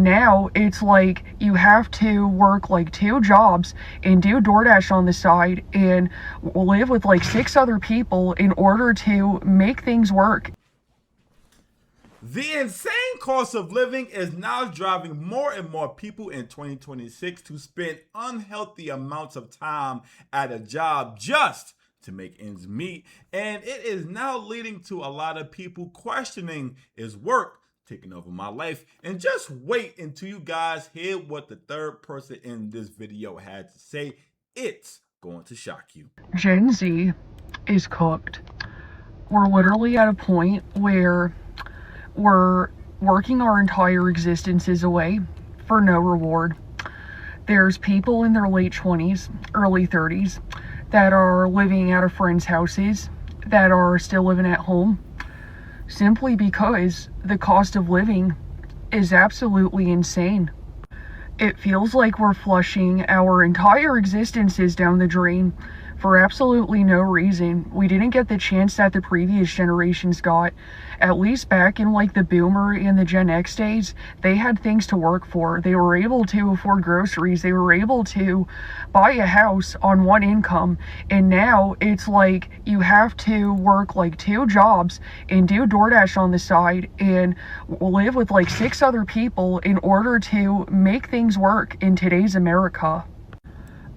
And now it's like you have to work like 2 jobs and do DoorDash on the side and live with like 6 other people in order to make things work. The insane cost of living is now driving more and more people in 2026 to spend unhealthy amounts of time at a job just to make ends meet. And it is now leading to a lot of people questioning, is work taking over my life? And just wait until you guys hear what the third person in this video had to say. It's going to shock you. Gen Z is cooked. We're literally at a point where we're working our entire existences away for no reward. There's people in their late 20s, early 30s that are living out of friends' houses, that are still living at home, simply because the cost of living is absolutely insane. It feels like we're flushing our entire existences down the drain for absolutely no reason. We didn't get the chance that the previous generations got. At least back in like the Boomer and the Gen X days, they had things to work for. They were able to afford groceries. They were able to buy a house on one income. And now it's like you have to work like 2 jobs and do DoorDash on the side and live with like 6 other people in order to make things work in today's America.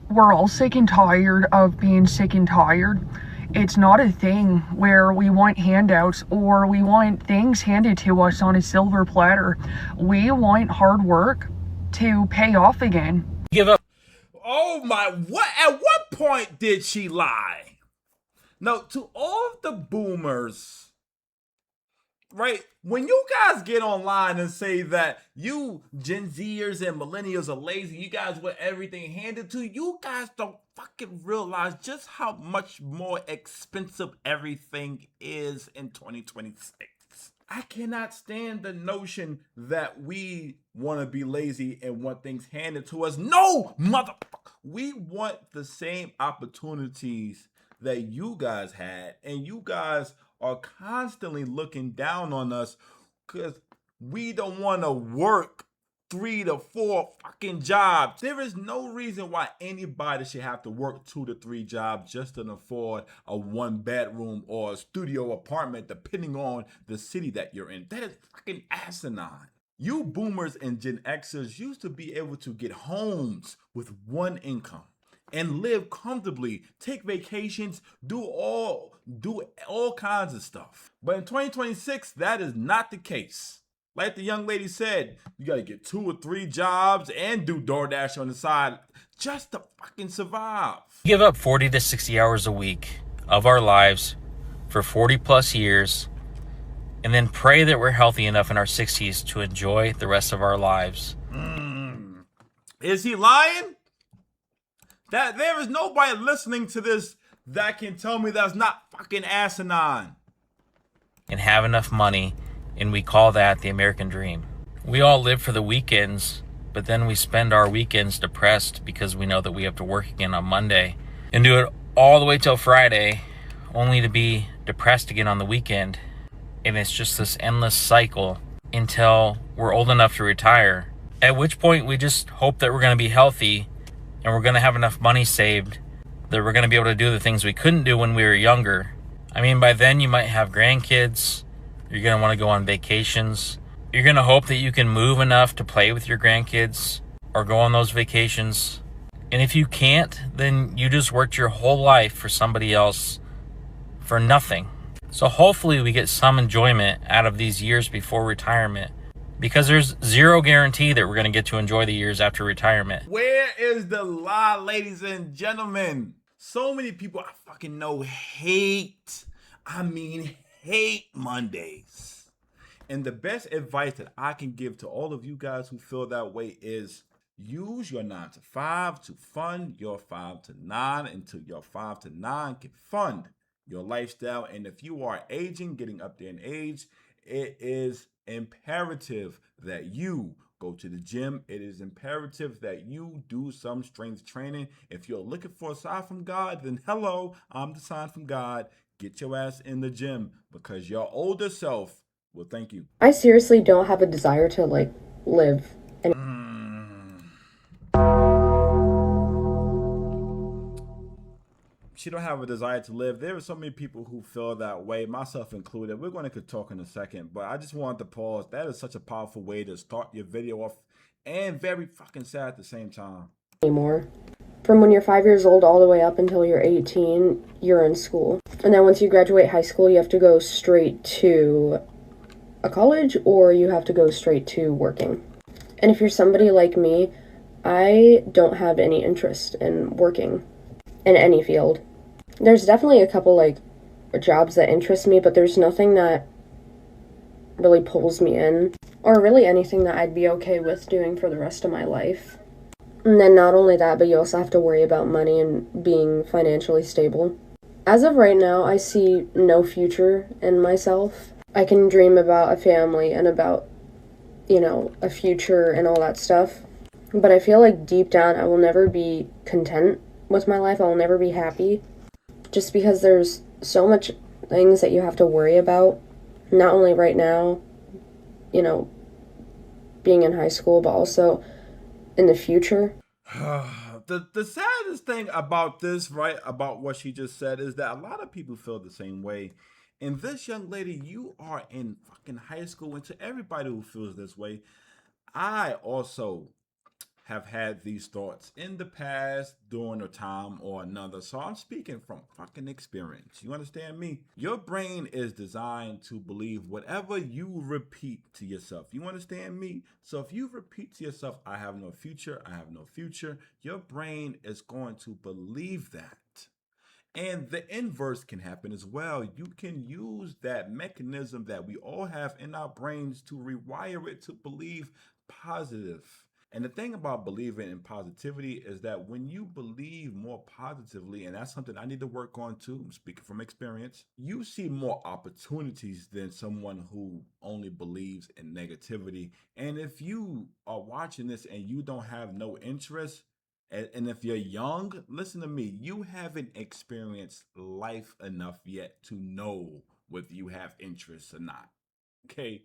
We're all sick and tired of being sick and tired. It's not a thing where we want handouts or we want things handed to us on a silver platter. We want hard work to pay off again. Give up. Oh my, what? At what point did she lie? Now, to all of the boomers, right? When you guys get online and say that you Gen Zers and millennials are lazy, you guys want everything handed to you, you guys don't fucking realize just how much more expensive everything is in 2026. I cannot stand the notion that we want to be lazy and want things handed to us. No, motherfucker. We want the same opportunities that you guys had, and you guys are constantly looking down on us because we don't want to work 3 to 4 fucking jobs. There is no reason why anybody should have to work 2 to 3 jobs just to afford a 1-bedroom or a studio apartment, depending on the city that you're in. That is fucking asinine. You boomers and Gen Xers used to be able to get homes with one income and live comfortably, take vacations, do all kinds of stuff. But in 2026, that is not the case. Like the young lady said, you gotta get 2 or 3 jobs and do DoorDash on the side just to fucking survive. Give up 40 to 60 hours a week of our lives for 40 plus years and then pray that we're healthy enough in our 60s to enjoy the rest of our lives. Is he lying? That there is nobody listening to this that can tell me that's not fucking asinine. And have enough money, and we call that the American dream. We all live for the weekends, but then we spend our weekends depressed because we know that we have to work again on Monday and do it all the way till Friday, only to be depressed again on the weekend. And it's just this endless cycle until we're old enough to retire, at which point we just hope that we're going to be healthy and we're going to have enough money saved that we're going to be able to do the things we couldn't do when we were younger. I mean, by then you might have grandkids. You're going to want to go on vacations. You're going to hope that you can move enough to play with your grandkids or go on those vacations. And if you can't, then you just worked your whole life for somebody else for nothing. So hopefully we get some enjoyment out of these years before retirement, because there's zero guarantee that we're going to get to enjoy the years after retirement. Where is the lie, ladies and gentlemen? So many people I fucking know hate Mondays. And the best advice that I can give to all of you guys who feel that way is use your 9 to 5 to fund your 5 to 9 until your 5 to 9 can fund your lifestyle. And if you are aging, getting up there in age, it is imperative that you go to the gym. It is imperative that you do some strength training. If you're looking for a sign from God, then hello, I'm the sign from God. Get your ass in the gym because your older self will thank you. I seriously don't have a desire to live she don't have a desire to live. There are so many people who feel that way, myself included. We're going to talk in a second, but I just wanted to pause. That is such a powerful way to start your video off, and very fucking sad at the same time. Anymore. From when you're 5 years old all the way up until you're 18, you're in school. And then once you graduate high school, you have to go straight to a college, or you have to go straight to working. And if you're somebody like me, I don't have any interest in working in any field. There's definitely a couple like jobs that interest me, but there's nothing that really pulls me in, or really anything that I'd be okay with doing for the rest of my life. And then not only that, but you also have to worry about money and being financially stable. As of right now, I see no future in myself. I can dream about a family and about, a future and all that stuff. But I feel like deep down, I will never be content with my life. I will never be happy. Just because there's so much things that you have to worry about. Not only right now, being in high school, but also in the future. The saddest thing about this, right, about what she just said, is that a lot of people feel the same way. And this young lady, you are in fucking high school, and to everybody who feels this way, I also have had these thoughts in the past during a time or another. So I'm speaking from fucking experience. You understand me? Your brain is designed to believe whatever you repeat to yourself. You understand me? So if you repeat to yourself, I have no future, I have no future, your brain is going to believe that. And the inverse can happen as well. You can use that mechanism that we all have in our brains to rewire it to believe positive. And the thing about believing in positivity is that when you believe more positively, and that's something I need to work on too, speaking from experience, you see more opportunities than someone who only believes in negativity. And if you are watching this and you don't have no interest, and if you're young, listen to me, you haven't experienced life enough yet to know whether you have interest or not. Okay?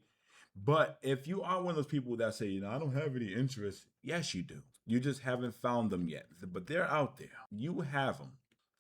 But if you are one of those people that say, I don't have any interest, yes, you do. You just haven't found them yet. But they're out there. You have them.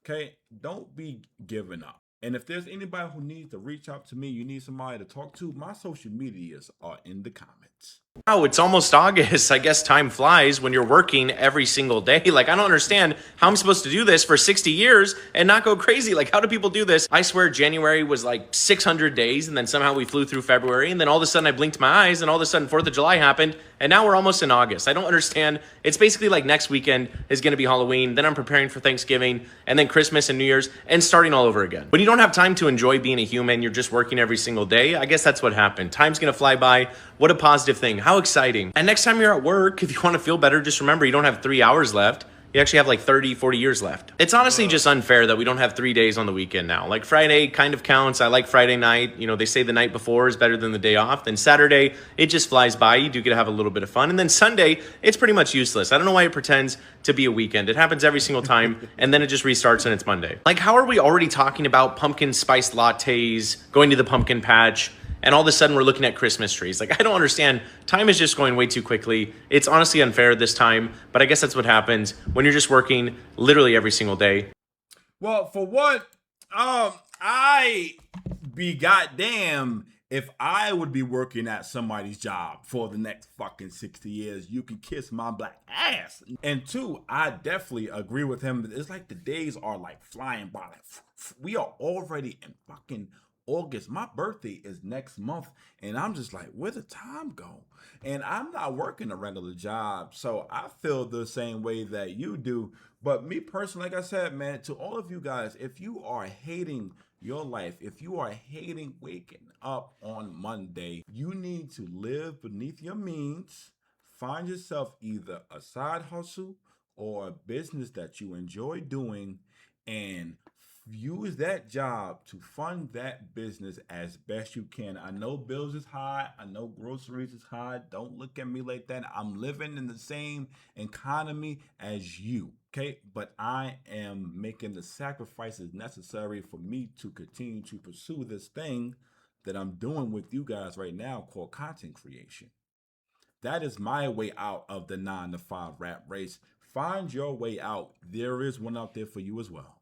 Okay? Don't be giving up. And if there's anybody who needs to reach out to me, you need somebody to talk to, my social medias are in the comments. Oh, it's almost August. I guess time flies when you're working every single day. Like, I don't understand how I'm supposed to do this for 60 years and not go crazy. Like, how do people do this? I swear January was like 600 days, and then somehow we flew through February, and then all of a sudden I blinked my eyes, and all of a sudden 4th of July happened, and now we're almost in August. I don't understand. It's basically like next weekend is going to be Halloween, then I'm preparing for Thanksgiving, and then Christmas and New Year's, and starting all over again. When you don't have time to enjoy being a human, you're just working every single day. I guess that's what happened. Time's going to fly by. What a positive thing. How exciting. And next time you're at work, if you want to feel better, just remember you don't have 3 hours left. You actually have like 30, 40 years left. It's honestly just unfair that we don't have 3 days on the weekend now. Like Friday kind of counts. I like Friday night. They say the night before is better than the day off. Then Saturday, it just flies by. You do get to have a little bit of fun. And then Sunday, it's pretty much useless. I don't know why it pretends to be a weekend. It happens every single time. And then it just restarts and it's Monday. Like, how are we already talking about pumpkin spice lattes, going to the pumpkin patch, and all of a sudden we're looking at Christmas trees? Like, I don't understand. Time is just going way too quickly. It's honestly unfair this time, but I guess that's what happens when you're just working literally every single day. Well, for one, I be goddamn if I would be working at somebody's job for the next fucking 60 years. You can kiss my black ass. And two, I definitely agree with him. It's like the days are like flying by. Like, we are already in fucking August. My birthday is next month, and I'm just like, where the time go? And I'm not working a regular job, so I feel the same way that you do. But me personally, like I said, man, to all of you guys, if you are hating your life, if you are hating waking up on Monday, you need to live beneath your means. Find yourself either a side hustle or a business that you enjoy doing, and use that job to fund that business as best you can. I know bills is high. I know groceries is high. Don't look at me like that. I'm living in the same economy as you, okay? But I am making the sacrifices necessary for me to continue to pursue this thing that I'm doing with you guys right now called content creation. That is my way out of the 9 to 5 rat race. Find your way out. There is one out there for you as well.